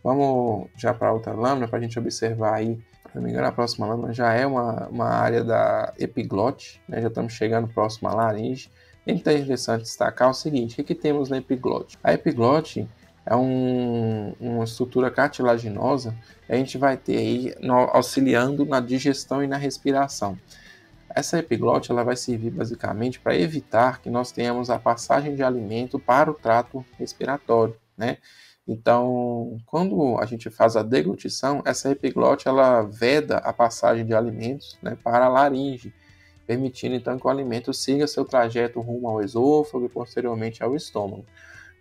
Vamos já para outra lâmina para a gente observar aí. Se não me engano, a próxima lâmina já é uma área da epiglote, né? Já estamos chegando próximo à laringe. É interessante destacar o seguinte: o que temos na epiglote? A epiglote é uma estrutura cartilaginosa que a gente vai ter aí auxiliando na digestão e na respiração. Essa epiglote ela vai servir basicamente para evitar que nós tenhamos a passagem de alimento para o trato respiratório, né? Então, quando a gente faz a deglutição, essa epiglote ela veda a passagem de alimentos, né, para a laringe, permitindo então que o alimento siga seu trajeto rumo ao esôfago e posteriormente ao estômago.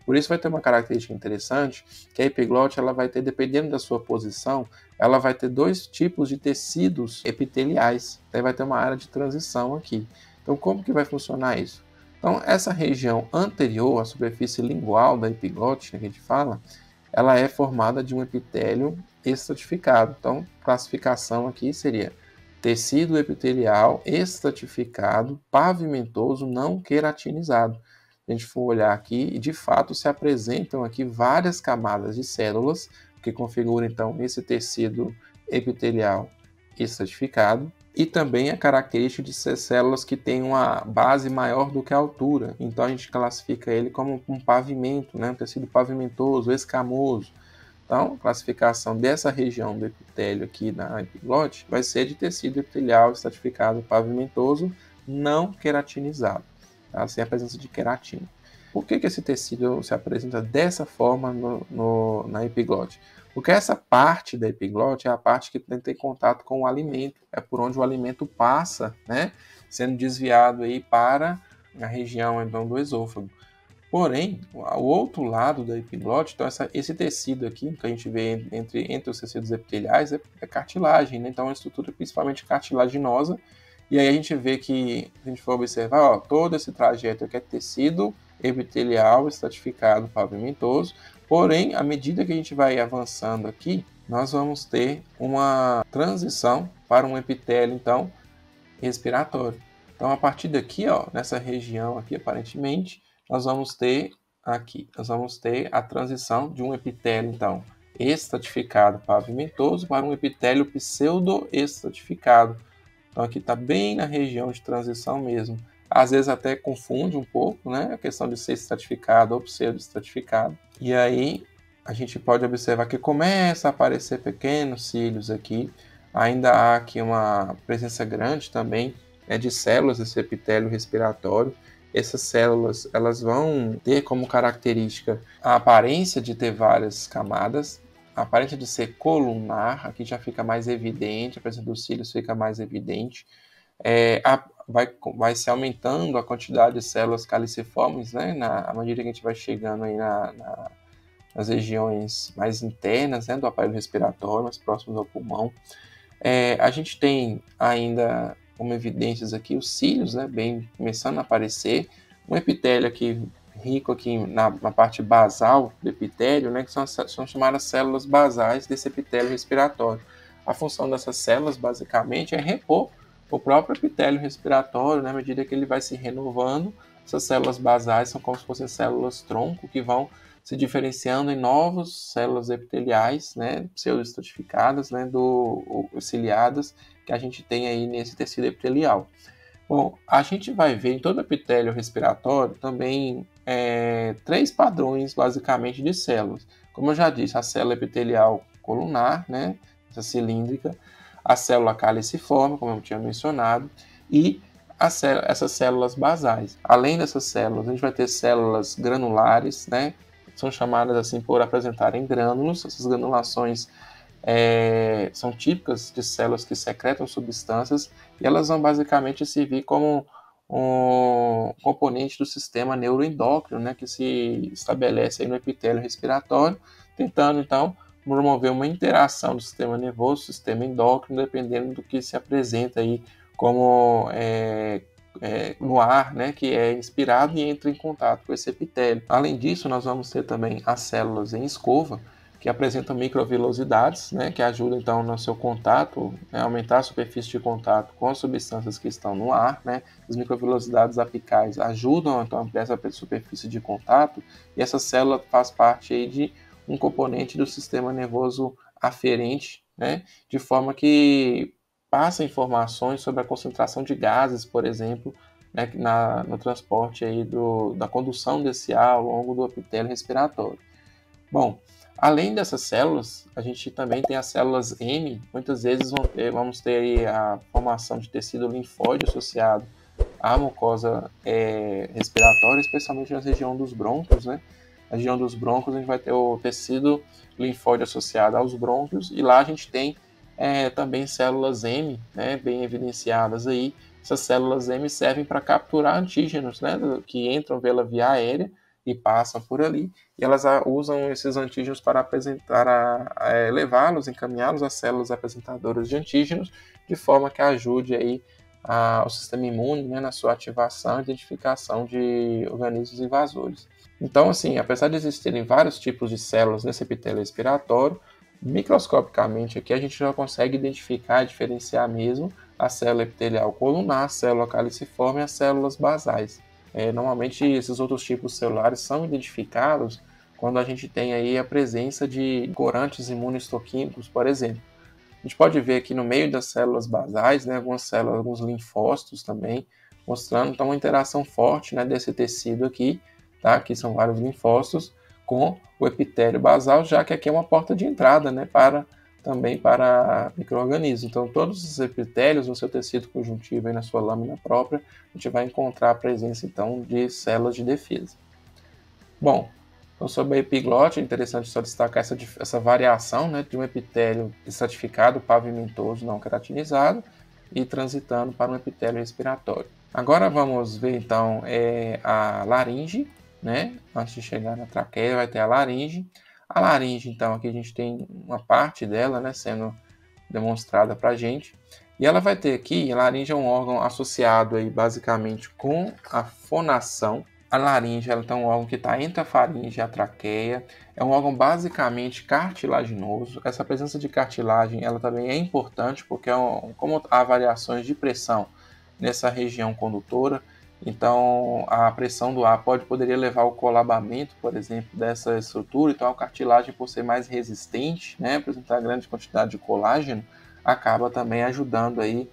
Por isso vai ter uma característica interessante, que a epiglote ela vai ter, dependendo da sua posição, ela vai ter dois tipos de tecidos epiteliais. Então vai ter uma área de transição aqui. Então como que vai funcionar isso? Então essa região anterior à superfície lingual da epiglote, que a gente fala, ela é formada de um epitélio estratificado. Então classificação aqui seria tecido epitelial estratificado, pavimentoso, não queratinizado. Se a gente for olhar aqui, de fato se apresentam aqui várias camadas de células que configuram então esse tecido epitelial estratificado, e também a característica de ser células que têm uma base maior do que a altura. Então a gente classifica ele como um pavimento, né? Um tecido pavimentoso, escamoso. Então, a classificação dessa região do epitélio aqui na epiglote vai ser de tecido epitelial estratificado pavimentoso não queratinizado, tá? Sem a presença de queratina. Por que esse tecido se apresenta dessa forma na epiglote? Porque essa parte da epiglote é a parte que tem contato com o alimento, é por onde o alimento passa, né, sendo desviado aí para a região então, do esôfago. Porém, o outro lado da epiglote, então esse tecido aqui que a gente vê entre os tecidos epiteliais é cartilagem, né? Então é uma estrutura principalmente cartilaginosa. E aí a gente vê que, se a gente for observar, ó, todo esse trajeto aqui é tecido epitelial estratificado pavimentoso. Porém, à medida que a gente vai avançando aqui, nós vamos ter uma transição para um epitélio, então, respiratório. Então, a partir daqui, ó, nessa região aqui, aparentemente, nós vamos ter a transição de um epitélio, então, estratificado pavimentoso para um epitélio pseudoestratificado. Então, aqui está bem na região de transição mesmo. Às vezes até confunde um pouco, né, a questão de ser estratificado ou pseudoestratificado. E aí a gente pode observar que começa a aparecer pequenos cílios aqui. Ainda há aqui uma presença grande também, né, de células desse epitélio respiratório. Essas células elas vão ter como característica a aparência de ter várias camadas, a aparência de ser colunar, aqui já fica mais evidente, a presença dos cílios fica mais evidente. Vai se aumentando a quantidade de células caliciformes, né, à medida que a gente vai chegando aí nas regiões mais internas, né, do aparelho respiratório, mais próximos ao pulmão. A gente tem ainda como evidências aqui os cílios, né, bem começando a aparecer, um epitélio aqui rico aqui na parte basal do epitélio, né, que são chamadas células basais desse epitélio respiratório. A função dessas células basicamente é repor o próprio epitélio respiratório, né, à medida que ele vai se renovando. Essas células basais são como se fossem células tronco que vão se diferenciando em novas células epiteliais, né, pseudoestratificadas, né, ciliadas, que a gente tem aí nesse tecido epitelial. Bom, a gente vai ver em todo o epitélio respiratório também 3 padrões, basicamente, de células. Como eu já disse, a célula epitelial colunar, né, essa cilíndrica, a célula caliciforme, como eu tinha mencionado, e essas células basais. Além dessas células, a gente vai ter células granulares, né, são chamadas assim por apresentarem grânulos. Essas granulações são típicas de células que secretam substâncias e elas vão basicamente servir como um componente do sistema neuroendócrino, né, que se estabelece aí no epitélio respiratório, tentando então promover uma interação do sistema nervoso, sistema endócrino, dependendo do que se apresenta aí como no ar, né, que é inspirado e entra em contato com esse epitélio. Além disso, nós vamos ter também as células em escova, que apresentam microvilosidades, né, que ajudam então no seu contato, né, aumentar a superfície de contato com as substâncias que estão no ar, né. As microvilosidades apicais ajudam então a ampliar essa superfície de contato, e essa célula faz parte aí de um componente do sistema nervoso aferente, né, de forma que passa informações sobre a concentração de gases, por exemplo, né, no transporte aí da condução desse ar ao longo do epitélio respiratório. Bom, além dessas células, a gente também tem as células M. Muitas vezes vamos ter aí a formação de tecido linfóide associado à mucosa respiratória, especialmente na região dos brônquios, né? Na região dos brônquios a gente vai ter o tecido linfóide associado aos brônquios e lá a gente tem também células M, né, bem evidenciadas aí. Essas células M servem para capturar antígenos, né, que entram pela via aérea e passam por ali, e elas usam esses antígenos para levá-los, encaminhá-los às células apresentadoras de antígenos, de forma que ajude aí o sistema imune, né, na sua ativação e identificação de organismos invasores. Então, assim, apesar de existirem vários tipos de células nesse epitélio respiratório, microscopicamente aqui a gente já consegue identificar e diferenciar mesmo a célula epitelial colunar, a célula caliciforme e as células basais. Normalmente esses outros tipos celulares são identificados quando a gente tem aí a presença de corantes imunohistoquímicos, por exemplo. A gente pode ver aqui no meio das células basais, né, algumas células, alguns linfócitos também, mostrando então uma interação forte, né, desse tecido aqui, tá? Aqui são vários linfócitos com o epitélio basal, já que aqui é uma porta de entrada, né, também para micro-organismos. Então, todos os epitélios no seu tecido conjuntivo e na sua lâmina própria, a gente vai encontrar a presença, então, de células de defesa. Bom, então, sobre a epiglote, é interessante só destacar essa variação, né, de um epitélio estratificado, pavimentoso, não queratinizado, e transitando para um epitélio respiratório. Agora vamos ver, então, a laringe, né? Antes de chegar na traqueia, vai ter a laringe. A laringe, então, aqui a gente tem uma parte dela, né, sendo demonstrada para a gente. E ela vai ter aqui, a laringe é um órgão associado aí, basicamente, com a fonação. A laringe, ela tem um órgão que está entre a faringe e a traqueia. É um órgão basicamente cartilaginoso. Essa presença de cartilagem, ela também é importante, porque como há variações de pressão nessa região condutora, então a pressão do ar poderia levar ao colabamento, por exemplo, dessa estrutura. Então a cartilagem, por ser mais resistente, né, apresentar grande quantidade de colágeno, acaba também ajudando aí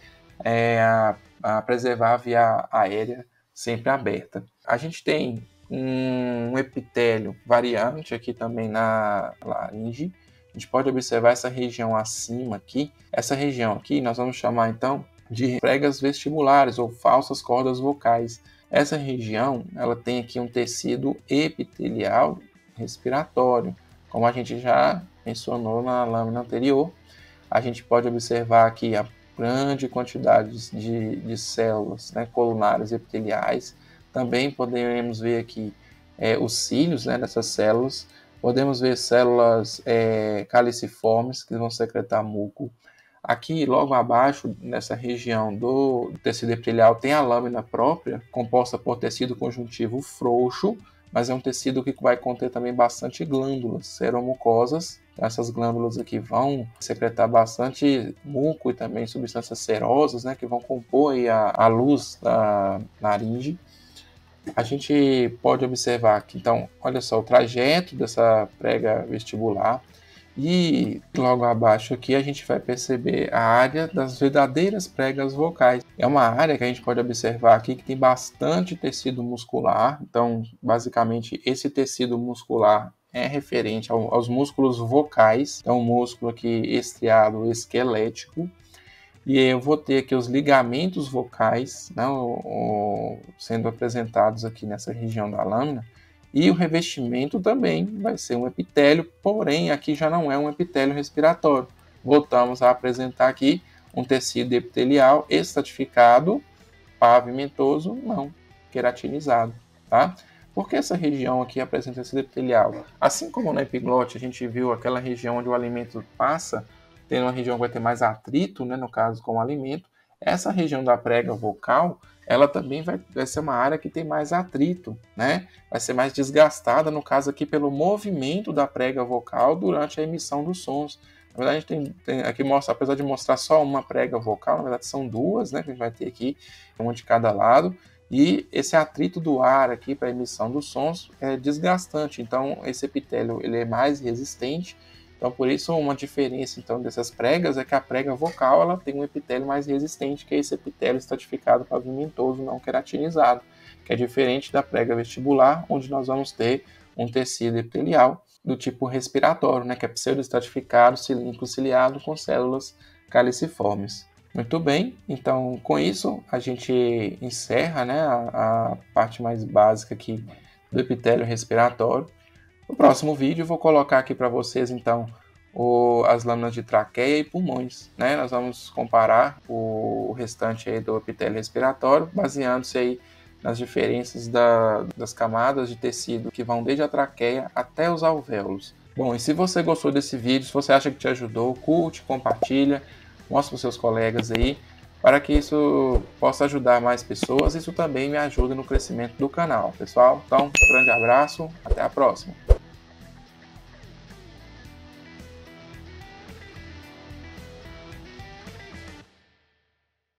a preservar a via aérea sempre aberta. A gente tem um epitélio variante aqui também na laringe. A gente pode observar essa região acima aqui. Essa região aqui nós vamos chamar então de pregas vestibulares ou falsas cordas vocais. Essa região, ela tem aqui um tecido epitelial respiratório, como a gente já mencionou na lâmina anterior. A gente pode observar aqui a grande quantidade de células, né, colunares epiteliais. Também podemos ver aqui os cílios, né, dessas células. Podemos ver células caliciformes que vão secretar muco. Aqui, logo abaixo, nessa região do tecido epitelial, tem a lâmina própria, composta por tecido conjuntivo frouxo, mas é um tecido que vai conter também bastante glândulas seromucosas. Essas glândulas aqui vão secretar bastante muco e também substâncias serosas, né, que vão compor aí a luz da laringe. A gente pode observar aqui, então, olha só, o trajeto dessa prega vestibular. E logo abaixo aqui a gente vai perceber a área das verdadeiras pregas vocais. É uma área que a gente pode observar aqui que tem bastante tecido muscular. Então, basicamente, esse tecido muscular é referente aos músculos vocais. Então, um músculo aqui estriado esquelético. E eu vou ter aqui os ligamentos vocais, né, sendo apresentados aqui nessa região da lâmina. E o revestimento também vai ser um epitélio, porém aqui já não é um epitélio respiratório. Voltamos a apresentar aqui um tecido epitelial estratificado, pavimentoso, não queratinizado, tá? Por que essa região aqui apresenta tecido epitelial? Assim como na epiglote a gente viu aquela região onde o alimento passa, tem uma região que vai ter mais atrito, né, no caso com o alimento, essa região da prega vocal, ela também vai ser uma área que tem mais atrito, né? Vai ser mais desgastada, no caso aqui, pelo movimento da prega vocal durante a emissão dos sons. Na verdade, a gente tem aqui, apesar de mostrar só uma prega vocal, na verdade são duas, né, que a gente vai ter aqui, uma de cada lado. E esse atrito do ar aqui para emissão dos sons é desgastante, então esse epitélio ele é mais resistente. Então por isso uma diferença então dessas pregas é que a prega vocal ela tem um epitélio mais resistente, que é esse epitélio estratificado pavimentoso não queratinizado, que é diferente da prega vestibular, onde nós vamos ter um tecido epitelial do tipo respiratório, né, que é pseudoestratificado, cilíndrico ciliado com células caliciformes. Muito bem, então com isso a gente encerra, né, a parte mais básica aqui do epitélio respiratório. No próximo vídeo eu vou colocar aqui para vocês então as lâminas de traqueia e pulmões, né? Nós vamos comparar o restante aí do epitélio respiratório, baseando-se aí nas diferenças das camadas de tecido que vão desde a traqueia até os alvéolos. Bom, e se você gostou desse vídeo, se você acha que te ajudou, curte, compartilha, mostre para os seus colegas aí, para que isso possa ajudar mais pessoas. Isso também me ajuda no crescimento do canal, pessoal. Então, um grande abraço, até a próxima.